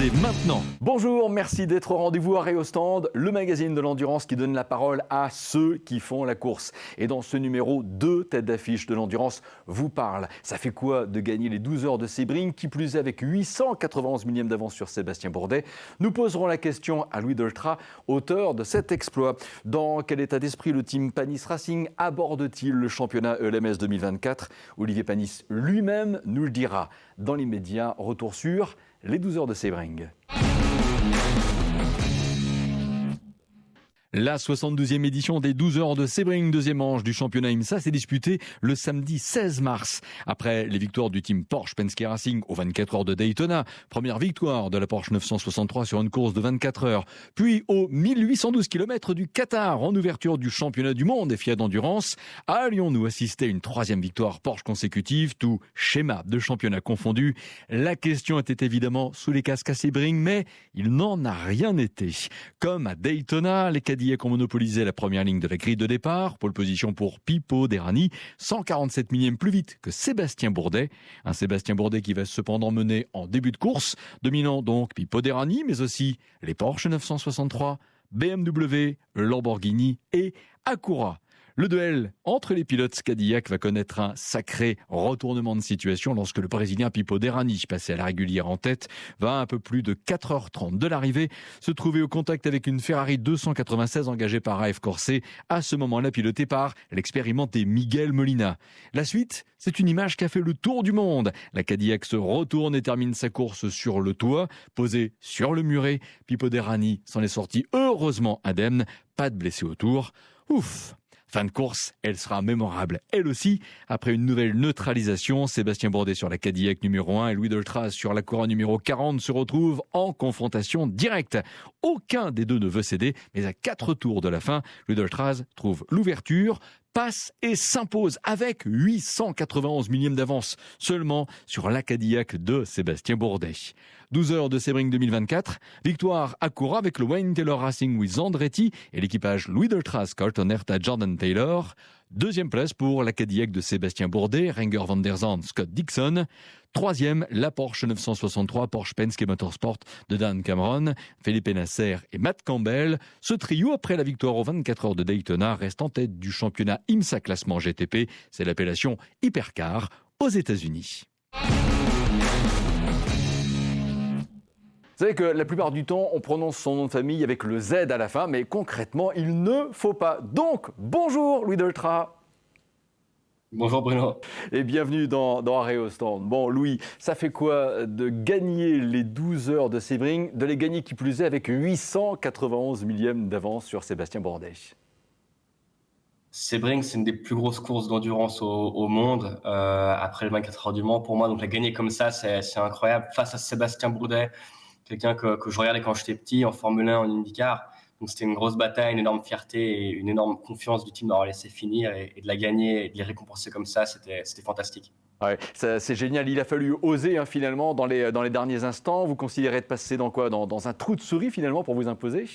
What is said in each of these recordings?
c'est maintenant. Bonjour, merci d'être au rendez-vous Arrêt au stand, le magazine de l'endurance qui donne la parole à ceux qui font la course. Et dans ce numéro, 2 têtes d'affiche de l'endurance vous parlent. Ça fait quoi de gagner les 12 heures de Sebring, qui plus est avec 891 millièmes d'avance sur Sébastien Bourdet? Nous poserons la question à Louis Doltra, auteur de cet exploit. Dans quel état d'esprit le team Panis Racing aborde-t-il le championnat ELMS 2024? Olivier Panis lui-même nous le dira. Dans l'immédiat, retour sur les 12 heures de Sebring. La 72e édition des 12 heures de Sebring, deuxième manche du championnat IMSA, s'est disputée le samedi 16 mars. Après les victoires du team Porsche Penske Racing aux 24 heures de Daytona, première victoire de la Porsche 963 sur une course de 24 heures, puis aux 1812 km du Qatar en ouverture du championnat du monde des FIA d'endurance, allions-nous assister à une troisième victoire Porsche consécutive, tout schéma de championnat confondu? La question était évidemment sous les casques à Sebring, mais il n'en a rien été. Comme à Daytona, les Cadillacs ont monopolisé la première ligne de la grille de départ. Pole position pour Pipo Derani, 147 millièmes plus vite que Sébastien Bourdet. Un Sébastien Bourdet qui va cependant mener en début de course, dominant donc Pipo Derani, mais aussi les Porsche 963, BMW, Lamborghini et Acura. Le duel entre les pilotes Cadillac va connaître un sacré retournement de situation lorsque le Brésilien Pipo Derani, passé à la régulière en tête, va à un peu plus de 4h30 de l'arrivée se trouver au contact avec une Ferrari 296 engagée par AF Corse, à ce moment-là pilotée par l'expérimenté Miguel Molina. La suite, c'est une image qui a fait le tour du monde. La Cadillac se retourne et termine sa course sur le toit, posée sur le muret. Pipo Derani s'en est sorti heureusement indemne, pas de blessés autour. Ouf! Fin de course, elle sera mémorable, elle aussi. Après une nouvelle neutralisation, Sébastien Bourdet sur la Cadillac numéro 1 et Louis Doltra sur la Cora numéro 40 se retrouvent en confrontation directe. Aucun des deux ne veut céder, mais à 4 tours de la fin, Louis Doltra trouve l'ouverture, passe et s'impose avec 891 millièmes d'avance seulement sur la Cadillac de Sébastien Bourdet. 12 heures de Sebring 2024, victoire à Acura avec le Wayne Taylor Racing with Andretti et l'équipage Louis Doltra, Carlton Herta, Jordan Taylor. Deuxième place pour la Cadillac de Sébastien Bourdet, Renger van der Zandt, Scott Dixon. Troisième, la Porsche 963, Porsche Penske Motorsport de Dan Cameron, Felipe Nasser et Matt Campbell. Ce trio, après la victoire aux 24 heures de Daytona, reste en tête du championnat IMSA classement GTP. C'est l'appellation Hypercar aux États-Unis. Vous savez que la plupart du temps, on prononce son nom de famille avec le Z à la fin, mais concrètement, il ne faut pas. Donc, bonjour Louis Doltra. Bonjour Bruno. Et bienvenue dans Arrêt au stand. Bon Louis, ça fait quoi de gagner les 12 heures de Sebring, de les gagner qui plus est avec 891 millièmes d'avance sur Sébastien Bourdet? Sebring, c'est une des plus grosses courses d'endurance au monde, après le 24 heures du Mans pour moi. Donc la gagner comme ça, c'est incroyable. Face à Sébastien Bourdet, quelqu'un que je regardais quand j'étais petit en Formule 1, en IndyCar. Donc c'était une grosse bataille, une énorme fierté et une énorme confiance du team d'avoir laissé finir et de la gagner et de les récompenser comme ça, c'était fantastique. Ouais, c'est génial. Il a fallu oser finalement dans les derniers instants. Vous considérez de passer dans quoi, dans un trou de souris finalement pour vous imposer?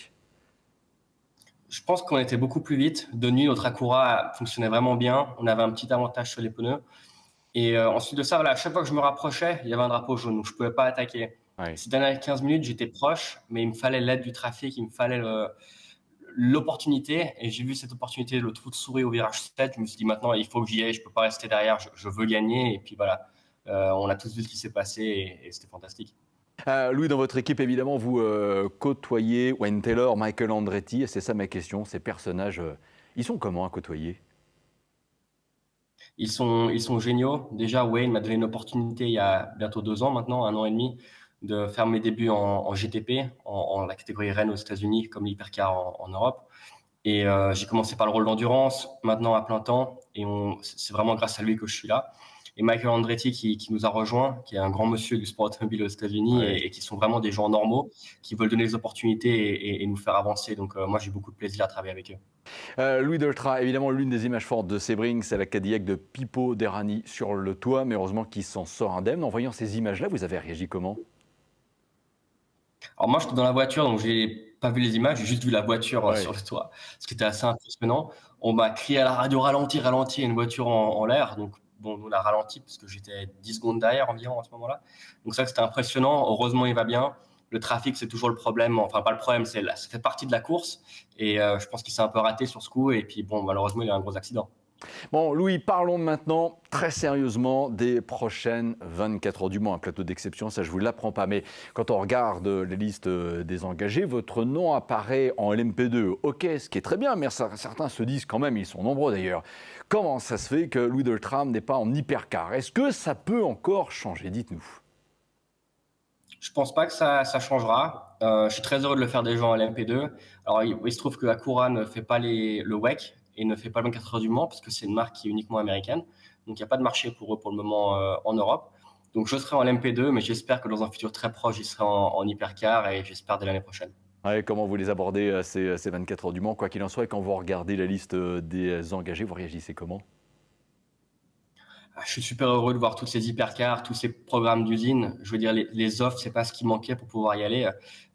Je pense qu'on était beaucoup plus vite. De nuit, notre Acura fonctionnait vraiment bien. On avait un petit avantage sur les pneus. Et ensuite de ça, voilà, à chaque fois que je me rapprochais, il y avait un drapeau jaune, donc je ne pouvais pas attaquer. Ouais. Ces dernières 15 minutes, j'étais proche, mais il me fallait l'aide du trafic, il me fallait l'opportunité. Et j'ai vu cette opportunité, le trou de souris au virage 7. Je me suis dit maintenant, il faut que j'y aille, je ne peux pas rester derrière, je veux gagner. Et puis voilà, on a tous vu ce qui s'est passé et c'était fantastique. Louis, dans votre équipe, évidemment, vous côtoyez Wayne Taylor, Michael Andretti, et c'est ça ma question. Ces personnages, ils sont comment à côtoyer? Ils sont géniaux. Déjà, Wayne m'a donné une opportunité il y a bientôt 2 ans maintenant, 1 an et demi, de faire mes débuts en GTP, en la catégorie Rennes aux États-Unis, comme l'hypercar en Europe. Et j'ai commencé par le rôle d'endurance, maintenant à plein temps. Et c'est vraiment grâce à lui que je suis là. Et Michael Andretti qui nous a rejoints, qui est un grand monsieur du sport automobile aux États-Unis, Ouais. et qui sont vraiment des gens normaux, qui veulent donner des opportunités et nous faire avancer. Donc moi, j'ai beaucoup de plaisir à travailler avec eux. Louis Doltra, évidemment, l'une des images fortes de Sebring, c'est la Cadillac de Pipo Derani sur le toit, mais heureusement qu'il s'en sort indemne. En voyant ces images-là, vous avez réagi comment? Alors moi, j'étais dans la voiture, donc j'ai pas vu les images, j'ai juste vu la voiture Ouais. sur le toit, ce qui était assez impressionnant. On m'a crié à la radio ralenti, ralenti, il y a une voiture en l'air. Donc bon, nous on a ralenti parce que j'étais 10 secondes derrière environ à ce moment-là. Donc ça, c'était impressionnant. Heureusement, il va bien. le trafic, c'est toujours le problème. Enfin, pas le problème, ça fait partie de la course. Et je pense qu'il s'est un peu raté sur ce coup. Et puis, bon, malheureusement, il y a eu un gros accident. Bon, Louis, parlons maintenant très sérieusement des prochaines 24 heures du Mans. Un plateau d'exception, ça je vous l'apprends pas. Mais quand on regarde les listes des engagés, votre nom apparaît en LMP2. Ok, ce qui est très bien, mais certains se disent quand même, ils sont nombreux d'ailleurs, comment ça se fait que Louis Deltram n'est pas en hypercar? Est-ce que ça peut encore changer? Dites-nous. Je pense pas que ça changera. Je suis très heureux de le faire déjà en LMP2. Alors, il se trouve que Acura ne fait pas le WEC et ne fait pas le 24 heures du Mans parce que c'est une marque qui est uniquement américaine. Donc, il n'y a pas de marché pour eux pour le moment en Europe. Donc, je serai en LMP2, mais j'espère que dans un futur très proche, je serai en hypercar et j'espère dès l'année prochaine. Ouais, comment vous les abordez ces 24 heures du Mans? Quoi qu'il en soit, et quand vous regardez la liste des engagés, vous réagissez comment? Je suis super heureux de voir toutes ces hypercars, tous ces programmes d'usine. Je veux dire, les offres, c'est pas ce qui manquait pour pouvoir y aller.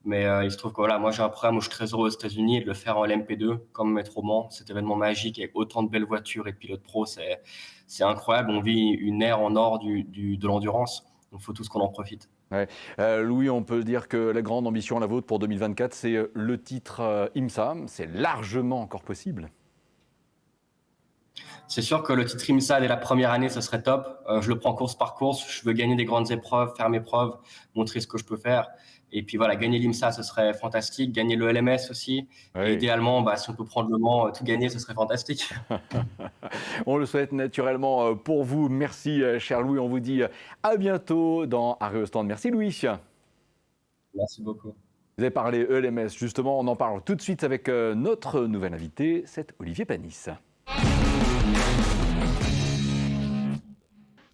Mais il se trouve que voilà, moi j'ai un programme où je suis très heureux aux États-Unis et de le faire en LMP2 comme Metro Mans, cet événement magique avec autant de belles voitures et de pilotes pro, c'est incroyable. On vit une ère en or de l'endurance. Donc il faut tous qu'on en profite. Ouais. Louis, on peut dire que la grande ambition, la vôtre pour 2024, c'est le titre IMSA. C'est largement encore possible. C'est sûr que le titre IMSA dès la première année, ce serait top. Je le prends course par course. Je veux gagner des grandes épreuves, faire mes preuves, montrer ce que je peux faire. Et puis voilà, gagner l'IMSA, ce serait fantastique. Gagner le LMS aussi. Oui. Et idéalement, si on peut prendre le Mans, tout gagner, ce serait fantastique. On le souhaite naturellement pour vous. Merci, cher Louis. On vous dit à bientôt dans Arrêt au stand. Merci, Louis. Merci beaucoup. Vous avez parlé ELMS. Justement, on en parle tout de suite avec notre nouvel invité, c'est Olivier Panis.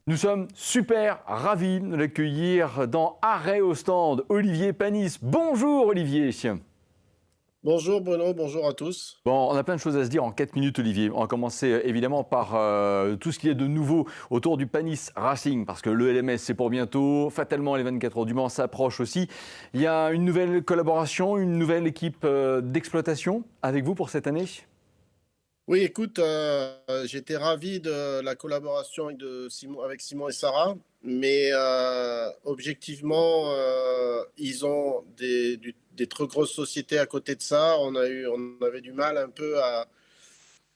Nous sommes super ravis de l'accueillir dans Arrêt au stand. Olivier Panis. Bonjour Olivier. Bonjour Bruno, bonjour à tous. Bon, on a plein de choses à se dire en 4 minutes Olivier. On va commencer évidemment par tout ce qu'il y a de nouveau autour du Panis Racing, parce que le LMS c'est pour bientôt, fatalement les 24 heures du Mans s'approchent aussi. Il y a une nouvelle collaboration, une nouvelle équipe d'exploitation avec vous pour cette année? Oui, écoute, j'étais ravi de la collaboration avec Simon et Sarah, mais objectivement, ils ont des très grosses sociétés à côté de ça. On avait du mal un peu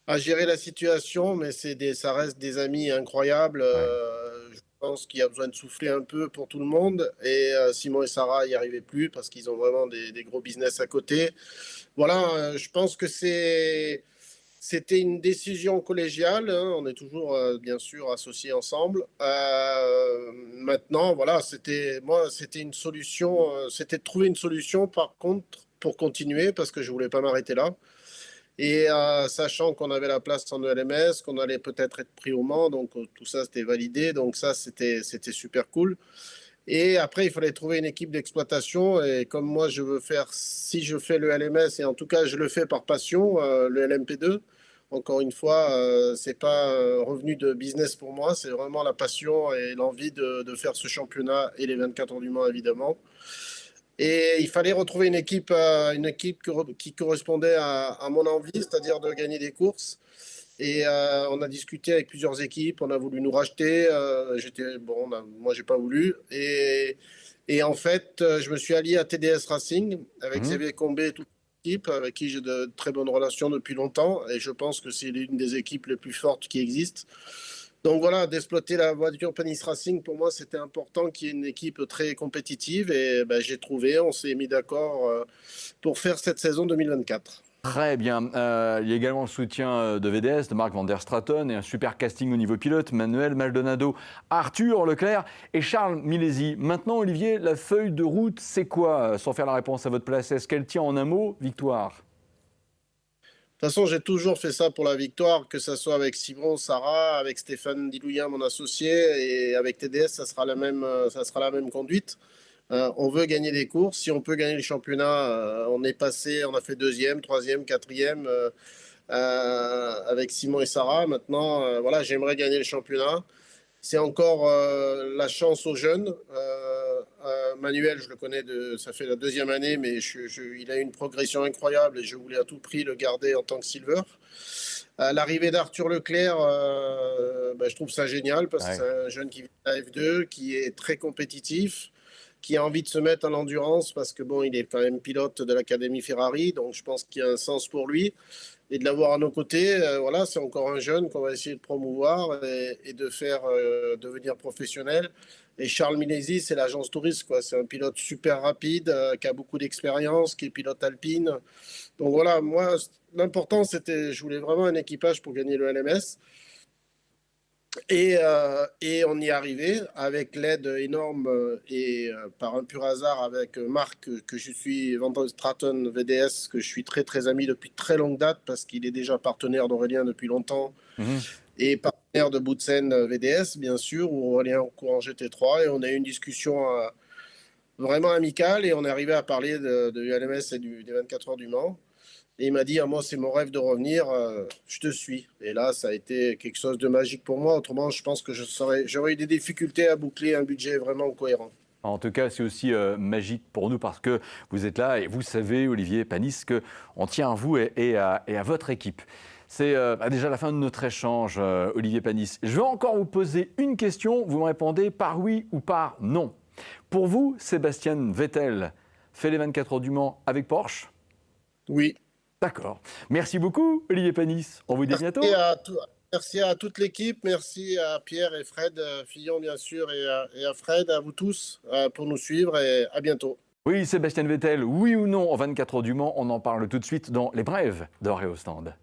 à gérer la situation, mais ça reste des amis incroyables. Je pense qu'il y a besoin de souffler un peu pour tout le monde, et Simon et Sarah n'y arrivaient plus parce qu'ils ont vraiment des gros business à côté. Voilà, je pense que c'était une décision collégiale, hein. On est toujours bien sûr associés ensemble. Maintenant, voilà, c'était une solution, c'était de trouver une solution par contre pour continuer parce que je voulais pas m'arrêter là. Et sachant qu'on avait la place en ELMS, qu'on allait peut-être être pris au Mans, donc tout ça c'était validé, donc ça c'était super cool. Et après, il fallait trouver une équipe d'exploitation. Et comme moi, si je fais le LMS, et en tout cas, je le fais par passion, le LMP2, encore une fois, c'est pas un revenu de business pour moi, c'est vraiment la passion et l'envie de faire ce championnat et les 24 heures du Mans, évidemment. Et il fallait retrouver une équipe qui correspondait à mon envie, c'est-à-dire de gagner des courses. Et on a discuté avec plusieurs équipes, on a voulu nous racheter. Moi, j'ai pas voulu. Et en fait, je me suis allié à TDS Racing avec Xavier Combé et toute l'équipe, avec qui j'ai de très bonnes relations depuis longtemps. Et je pense que c'est l'une des équipes les plus fortes qui existent. Donc voilà, d'exploiter la voiture Panis Racing, pour moi, c'était important qu'il y ait une équipe très compétitive. Et j'ai trouvé, on s'est mis d'accord pour faire cette saison 2024. Très bien. Il y a également le soutien de VDS, de Marc van der Straten, et un super casting au niveau pilote, Manuel Maldonado, Arthur Leclerc et Charles Milesi. Maintenant, Olivier, la feuille de route, c'est quoi? Sans faire la réponse à votre place, est-ce qu'elle tient en un mot? Victoire. De toute façon, j'ai toujours fait ça pour la victoire, que ce soit avec Simon, Sarah, avec Stéphane Dilouyan, mon associé, et avec TDS, ça sera la même conduite. On veut gagner des courses. Si on peut gagner le championnat, on a fait deuxième, troisième, quatrième avec Simon et Sarah. Maintenant, voilà, j'aimerais gagner le championnat. C'est encore la chance aux jeunes. Manuel, je le connais, ça fait la deuxième année, mais il a eu une progression incroyable et je voulais à tout prix le garder en tant que silver. L'arrivée d'Arthur Leclerc, je trouve ça génial parce que c'est un jeune qui vient de la F2, qui est très compétitif, qui a envie de se mettre en endurance parce que bon, il est quand même pilote de l'académie Ferrari, donc je pense qu'il y a un sens pour lui. Et de l'avoir à nos côtés, voilà, c'est encore un jeune qu'on va essayer de promouvoir et de faire devenir professionnel. Et Charles Milesi, c'est l'agence touriste, quoi. C'est un pilote super rapide, qui a beaucoup d'expérience, qui est pilote alpine. Donc voilà, moi, l'important, c'était, je voulais vraiment un équipage pour gagner le LMS. Et on y est arrivé avec l'aide énorme et par un pur hasard avec Marc, que je suis, Van Straten VDS, que je suis très très ami depuis très longue date parce qu'il est déjà partenaire d'Aurélien depuis longtemps et partenaire de Boutsen VDS, bien sûr, où Aurélien court en GT3. Et on a eu une discussion vraiment amicale et on est arrivé à parler de ULMS et des 24 heures du Mans. Et il m'a dit, moi, c'est mon rêve de revenir, je te suis. Et là, ça a été quelque chose de magique pour moi. Autrement, je pense que j'aurais eu des difficultés à boucler un budget vraiment cohérent. En tout cas, c'est aussi magique pour nous parce que vous êtes là et vous savez, Olivier Panis, qu'on tient à vous et à votre équipe. C'est déjà la fin de notre échange, Olivier Panis. Je vais encore vous poser une question. Vous me répondez par oui ou par non. Pour vous, Sébastien Vettel fait les 24 heures du Mans avec Porsche ? Oui. D'accord. Merci beaucoup, Olivier Panis. On vous dit bientôt. Merci à toute l'équipe. Merci à Pierre et Fred Fillon, bien sûr, et à Fred, à vous tous, pour nous suivre. Et à bientôt. Oui, Sébastien Vettel, oui ou non, en 24 heures du Mans, on en parle tout de suite dans les brèves d'Oré au stand.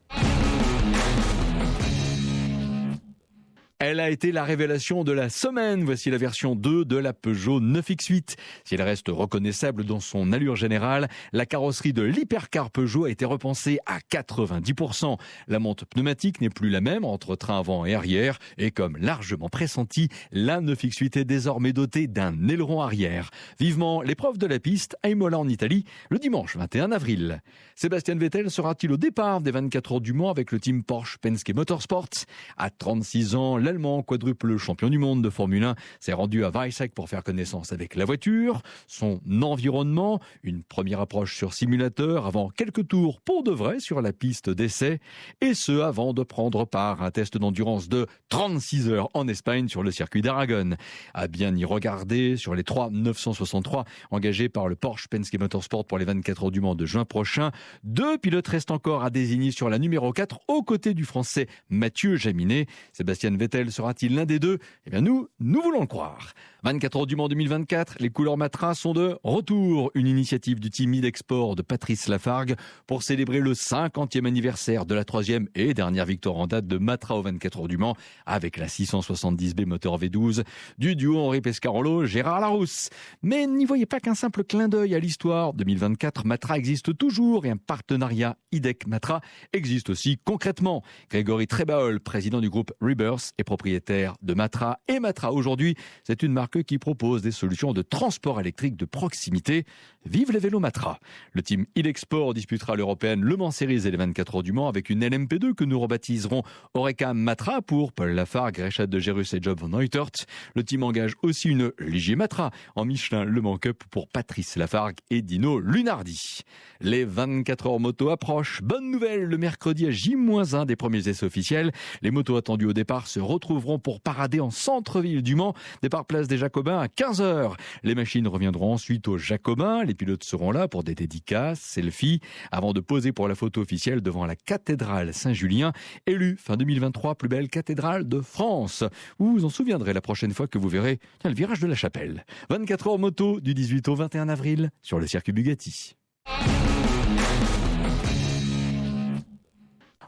Elle a été la révélation de la semaine. Voici la version 2 de la Peugeot 9X8. Si elle reste reconnaissable dans son allure générale, la carrosserie de l'hypercar Peugeot a été repensée à 90%. La monte pneumatique n'est plus la même entre train avant et arrière. Et comme largement pressenti, la 9X8 est désormais dotée d'un aileron arrière. Vivement l'épreuve de la piste à Imola en Italie, le dimanche 21 avril. Sébastien Vettel sera-t-il au départ des 24 heures du Mans avec le team Porsche Penske Motorsports ? À 36 ans, l'Allemand, quadruple champion du monde de Formule 1, s'est rendu à Weissach pour faire connaissance avec la voiture, son environnement, une première approche sur simulateur avant quelques tours pour de vrai sur la piste d'essai, et ce avant de prendre part à un test d'endurance de 36 heures en Espagne sur le circuit d'Aragon. À bien y regarder, sur les 3 963 engagés par le Porsche Penske Motorsport pour les 24 heures du Mans de juin prochain, 2 pilotes restent encore à désigner sur la numéro 4 aux côtés du Français Mathieu Jaminet. Sébastien Vettel sera-t-il l'un des deux ? Eh bien nous voulons le croire. 24 heures du Mans 2024, les couleurs Matra sont de retour. Une initiative du team Idexport de Patrice Lafargue pour célébrer le 50e anniversaire de la 3e et dernière victoire en date de Matra aux 24 heures du Mans avec la 670B moteur V12 du duo Henri Pescarolo-Gérard Larousse. Mais n'y voyez pas qu'un simple clin d'œil à l'histoire. 2024, Matra existe toujours et un partenariat IDEC-Matra existe aussi concrètement. Grégory Trébaol, président du groupe Rebirth et propriétaire de Matra. Et Matra aujourd'hui, c'est une marque qui propose des solutions de transport électrique de proximité. Vive les vélos Matra. Le team Idexport disputera l'européenne Le Mans Series et les 24 heures du Mans avec une LMP2 que nous rebaptiserons Oreca Matra pour Paul Lafargue, Rechat de Gérus et Job van Neutert. Le team engage aussi une Ligier Matra en Michelin Le Mans Cup pour Patrice Lafargue et Dino Lunardi. Les 24 heures moto approchent. Bonne nouvelle, le mercredi à J-1 des premiers essais officiels. Les motos attendues au départ se retrouveront pour parader en centre-ville du Mans. Départ place des Jacobins à 15h. Les machines reviendront ensuite aux Jacobins. Les pilotes seront là pour des dédicaces, selfies, avant de poser pour la photo officielle devant la cathédrale Saint-Julien, élue fin 2023 plus belle cathédrale de France. Vous vous en souviendrez la prochaine fois que vous verrez le virage de la Chapelle. 24 heures moto du 18 au 21 avril sur le circuit Bugatti.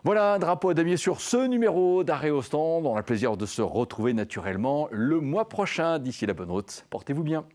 Voilà, un drapeau à damier sur ce numéro d'Arrêt au stand. On a le plaisir de se retrouver naturellement le mois prochain. D'ici la bonne route, portez-vous bien.